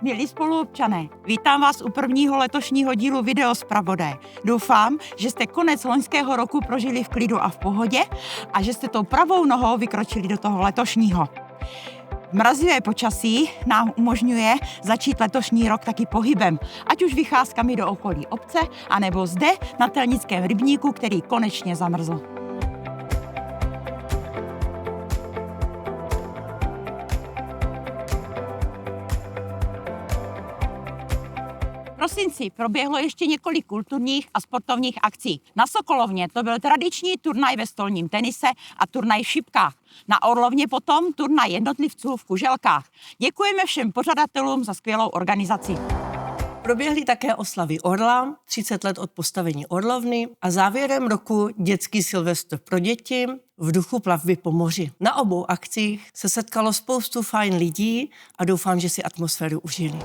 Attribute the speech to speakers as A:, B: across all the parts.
A: Milí spoluobčané, vítám vás u prvního letošního dílu Videozpravodaje. Doufám, že jste konec loňského roku prožili v klidu a v pohodě a že jste tou pravou nohou vykročili do toho letošního. Mrazivé počasí nám umožňuje začít letošní rok taky pohybem, ať už vycházkami do okolí obce, anebo zde na Telnickém rybníku, který konečně zamrzl. V prosinci proběhlo ještě několik kulturních a sportovních akcí. Na Sokolovně to byl tradiční turnaj ve stolním tenise a turnaj v šipkách. Na Orlovně potom turnaj jednotlivců v kuželkách. Děkujeme všem pořadatelům za skvělou organizaci.
B: Proběhly také oslavy Orla, 30 let od postavení Orlovny a závěrem roku dětský Silvestr pro děti v duchu plavby po moři. Na obou akcích se setkalo spoustu fajn lidí a doufám, že si atmosféru užili.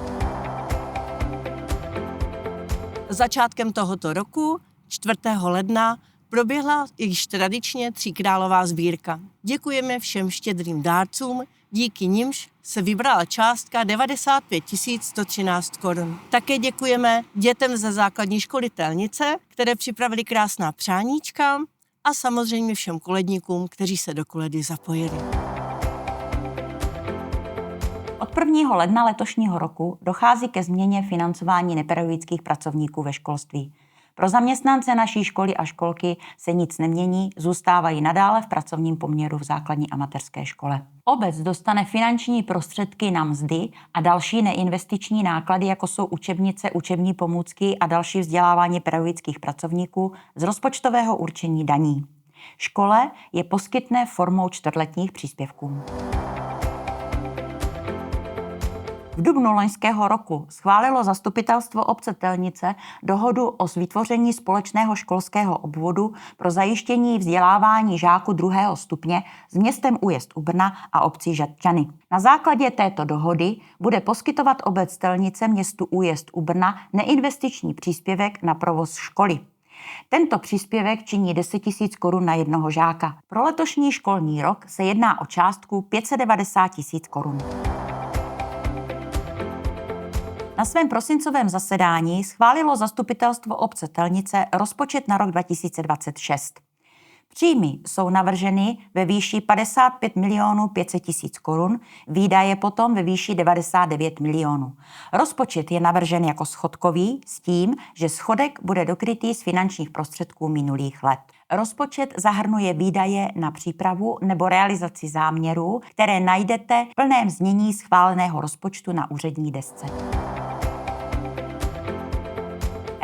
B: Začátkem tohoto roku, 4. ledna, proběhla již tradičně tříkrálová sbírka. Děkujeme všem štědrým dárcům, díky nimž se vybrala částka 95 113 korun. Také děkujeme dětem ze základní školy Telnice, které připravili krásná přáníčka a samozřejmě všem koledníkům, kteří se do koledy zapojili.
A: Od 1. ledna letošního roku dochází ke změně financování nepedagogických pracovníků ve školství. Pro zaměstnance naší školy a školky se nic nemění, zůstávají nadále v pracovním poměru v základní a mateřské škole. Obec dostane finanční prostředky na mzdy a další neinvestiční náklady, jako jsou učebnice, učební pomůcky a další vzdělávání pedagogických pracovníků z rozpočtového určení daní. Škole je poskytne formou čtvrtletních příspěvků. V dubnu loňského roku schválilo zastupitelstvo obce Telnice dohodu o vytvoření společného školského obvodu pro zajištění vzdělávání žáků 2. stupně s městem Újezd u Brna a obcí Žatčany. Na základě této dohody bude poskytovat obec Telnice městu Újezd u Brna neinvestiční příspěvek na provoz školy. Tento příspěvek činí 10 000 korun na jednoho žáka. Pro letošní školní rok se jedná o částku 590 000 korun. Na svém prosincovém zasedání schválilo zastupitelstvo obce Telnice rozpočet na rok 2026. Příjmy jsou navrženy ve výši 55 500 000 korun, výdaje potom ve výši 99 milionů. Rozpočet je navržen jako schodkový s tím, že schodek bude dokrytý z finančních prostředků minulých let. Rozpočet zahrnuje výdaje na přípravu nebo realizaci záměrů, které najdete v plném znění schváleného rozpočtu na úřední desce.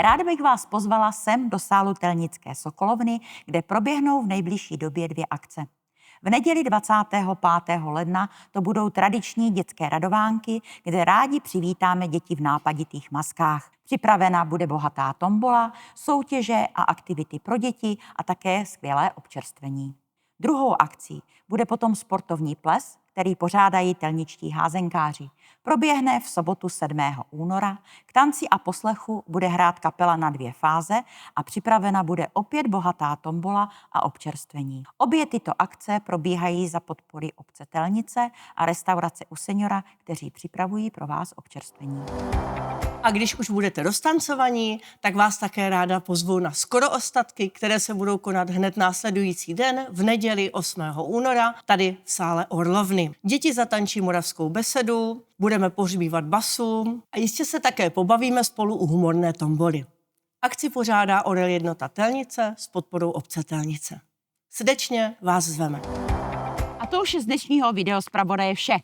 A: Ráda bych vás pozvala sem do sálu Telnické Sokolovny, kde proběhnou v nejbližší době 2 akce. V neděli 25. ledna to budou tradiční dětské radovánky, kde rádi přivítáme děti v nápaditých maskách. Připravena bude bohatá tombola, soutěže a aktivity pro děti a také skvělé občerstvení. Druhou akcí bude potom sportovní ples, který pořádají telničtí házenkáři. Proběhne v sobotu 7. února. K tanci a poslechu bude hrát kapela na 2 fáze a připravena bude opět bohatá tombola a občerstvení. Obě tyto akce probíhají za podpory obce Telnice a restaurace U Seniora, kteří připravují pro vás občerstvení.
B: A když už budete roztancovaní, tak vás také ráda pozvu na skoro ostatky, které se budou konat hned následující den v neděli 8. února tady v sále Orlovny. Děti zatančí moravskou besedu, budeme pohřbívat basu a jistě se také pobavíme spolu u humorné tomboly. Akci pořádá Orel Jednota Telnice s podporou obce Telnice. Srdečně vás zveme.
A: A to už je z dnešního Videozpravodaje vše.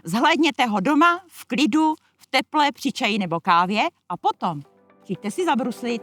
A: Zhlédněte ho doma, v klidu, v teple, při čaji nebo kávě a potom přijďte si zabruslit.